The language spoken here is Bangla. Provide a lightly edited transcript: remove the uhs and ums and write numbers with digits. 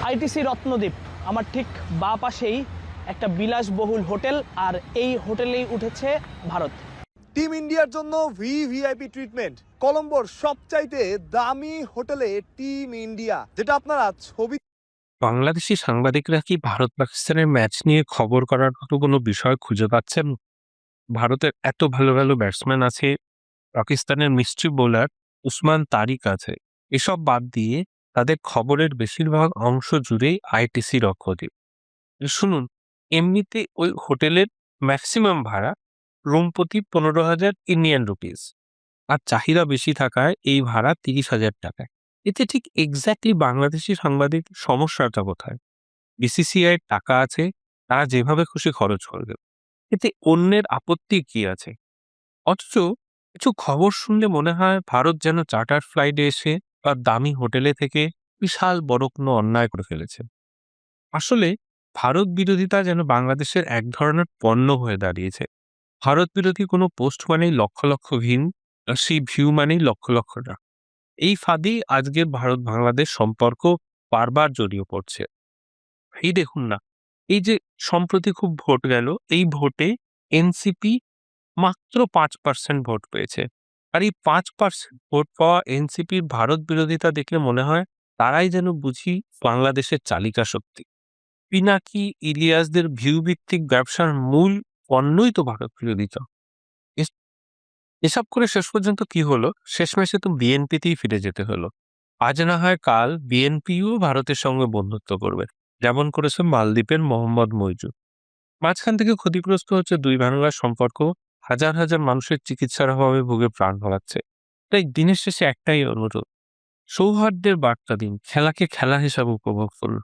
আইটিসি রত্নদ্বীপ আমার ঠিক বাঁ পাশেই একটা বিলাসবহুল হোটেল, আর এই হোটেলেই উঠেছে ভারত। টিম ইন্ডিয়ার জন্য ভিভিআইপি ট্রিটমেন্ট, কলম্বোর সবচাইতে দামি হোটেলে টিম ইন্ডিয়া, যেটা আপনারা ছবি। বাংলাদেশি সাংবাদিকরা কি ভারত পাকিস্তানের ম্যাচ নিয়ে খবর করার মতো কোনো বিষয় খুঁজে পাচ্ছেন? ভারতের এত ভালো ভালো ব্যাটসম্যান আছে, পাকিস্তানের মিস্ট্রি বোলার উসমান তারিক আছে, এসব বাদ দিয়ে তাদের খবরের বেশিরভাগ অংশ জুড়েই আইটিসি রক্ষদ্বীপ। শুনুন, এমনিতে ওই হোটেলের ম্যাক্সিমাম ভাড়া রুম প্রতি 15,000 ইন্ডিয়ান রুপিস, আর চাহিদা বেশি থাকায় এই ভাড়া 30,000 টাকায়। এতে ঠিক এক্স্যাক্টলি বাংলাদেশি সাংবাদিক সমস্যাটা কোথায়? বিসিসিআই টাকা আছে, তারা যেভাবে খুশি খরচ করবে, এতে অন্যের আপত্তি কি আছে? অথচ কিছু খবর শুনলে মনে হয় ভারত যেন চার্টার ফ্লাইটে এসে বা দামি হোটেলে থেকে বিশাল বড় কোনো অন্যায় করে ফেলেছে। আসলে ভারত বিরোধিতা যেন বাংলাদেশের এক ধরনের পণ্য হয়ে দাঁড়িয়েছে। ভারত বিরোধী কোনো পোস্ট মানেই লক্ষ লক্ষ ভিউ, আর সেই ভিউ মানেই লক্ষ লক্ষ টাকা। এই ফাঁদেই আজকের ভারত বাংলাদেশ সম্পর্ক বারবার জড়িয়ে পড়ছে। এই দেখুন না, এই যে সম্প্রতি খুব ভোট গেল, এই ভোটে এনসিপি মাত্র 5% ভোট পেয়েছে। আর এই 5% ভোট পাওয়া এনসিপির ভারত বিরোধিতা দেখলে মনে হয় তারাই যেন বুঝি বাংলাদেশের চালিকা শক্তি। পিনাকি ইলিয়াসদের ভিউ ভিত্তিক ব্যবসার মূল পণ্যই তো ভারত বিরোধিতা। এস- এসব করে শেষ পর্যন্ত কি হলো? শেষমেশে তো বিএনপিতেই ফিরে যেতে হলো। আজ না হয় কাল বিএনপিও ভারতের সঙ্গে বন্ধুত্ব করবে, যেমন করেছে মালদ্বীপের মোহাম্মদ মইজু। মাঝখান থেকে ক্ষতিগ্রস্ত হচ্ছে দুই বাংলার সম্পর্ক, হাজার হাজার মানুষের চিকিৎসার অভাবে ভুগে প্রাণ হারাচ্ছে। তাই দিনের শেষে একটাই অনুরোধ, সৌহার্দ্যের বার্তা দিন, খেলাকে খেলা হিসাবে উপভোগ করুন।